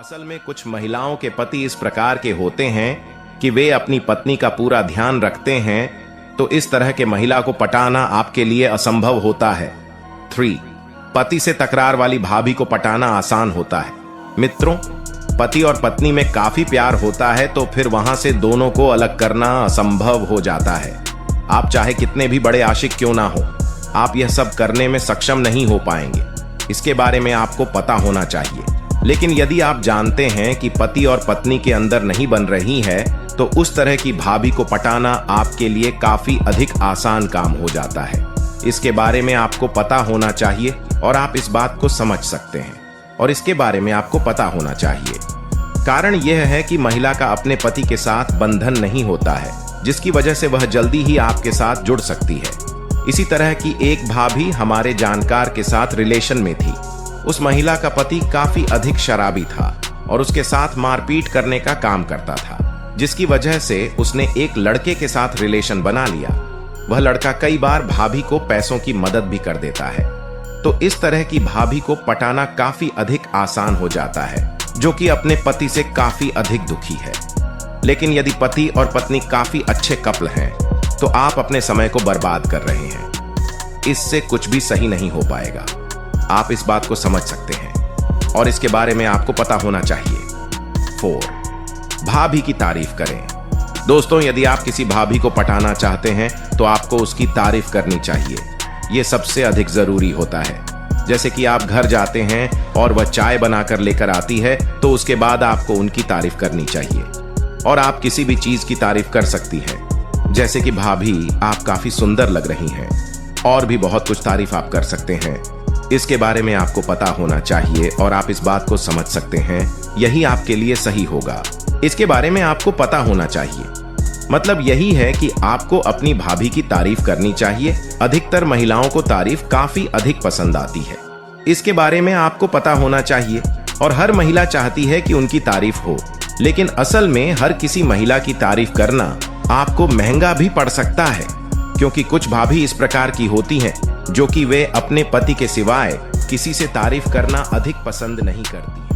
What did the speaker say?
असल में कुछ महिलाओं के पति इस प्रकार के होते हैं कि वे अपनी पत्नी का पूरा ध्यान रखते हैं, तो इस तरह के महिला को पटाना आपके लिए असंभव होता है। 3. पति से तकरार वाली भाभी को पटाना आसान होता है। मित्रों, पति और पत्नी में काफी प्यार होता है तो फिर वहां से दोनों को अलग करना असंभव हो जाता है। आप चाहे कितने भी बड़े आशिक क्यों ना हो, आप यह सब करने में सक्षम नहीं हो पाएंगे। इसके बारे में आपको पता होना चाहिए। लेकिन यदि आप जानते हैं कि पति और पत्नी के अंदर नहीं बन रही है, तो उस तरह की भाभी को पटाना आपके लिए काफी अधिक आसान काम हो जाता है। इसके बारे में आपको पता होना चाहिए और आप इस बात को समझ सकते हैं, और इसके बारे में आपको पता होना चाहिए। कारण यह है कि महिला का अपने पति के साथ बंधन नहीं होता है, जिसकी वजह से वह जल्दी ही आपके साथ जुड़ सकती है। इसी तरह की एक भाभी हमारे जानकार के साथ रिलेशन में थी। उस महिला का पति काफी अधिक शराबी था और उसके साथ मारपीट करने का काम करता था, जिसकी वजह से उसने एक लड़के के साथ रिलेशन बना लिया। वह लड़का कई बार भाभी को पैसों की मदद भी कर देता है, तो इस तरह की भाभी को पटाना काफी अधिक आसान हो जाता है, जो कि अपने पति से काफी अधिक दुखी है। लेकिन यदि पति और पत्नी काफी अच्छे कपल हैं, तो आप अपने समय को बर्बाद कर रहे हैं। इससे कुछ भी सही नहीं हो पाएगा। आप इस बात को समझ सकते हैं और इसके बारे में आपको पता होना चाहिए। 4. भाभी की तारीफ करें। दोस्तों, यदि आप किसी भाभी को पटाना चाहते हैं तो आपको उसकी तारीफ करनी चाहिए। यह सबसे अधिक जरूरी होता है। जैसे कि आप घर जाते हैं और वह चाय बनाकर लेकर आती है, तो उसके बाद आपको उनकी तारीफ करनी चाहिए। और आप किसी भी चीज की तारीफ कर सकती हैं, जैसे कि भाभी आप काफी सुंदर लग रही हैं, और भी बहुत कुछ तारीफ आप कर सकते हैं। इसके बारे में आपको पता होना चाहिए और आप इस बात को समझ सकते हैं, यही आपके लिए सही होगा। इसके बारे में आपको पता होना चाहिए। मतलब यही है कि आपको अपनी भाभी की तारीफ करनी चाहिए। अधिकतर महिलाओं को तारीफ काफी अधिक पसंद आती है। इसके बारे में आपको पता होना चाहिए, और हर महिला चाहती है कि उनकी तारीफ हो। लेकिन असल में हर किसी महिला की तारीफ करना आपको महंगा भी पड़ सकता है, क्योंकि कुछ भाभी इस प्रकार की होती हैं जो कि वे अपने पति के सिवाय किसी से तारीफ करना अधिक पसंद नहीं करती।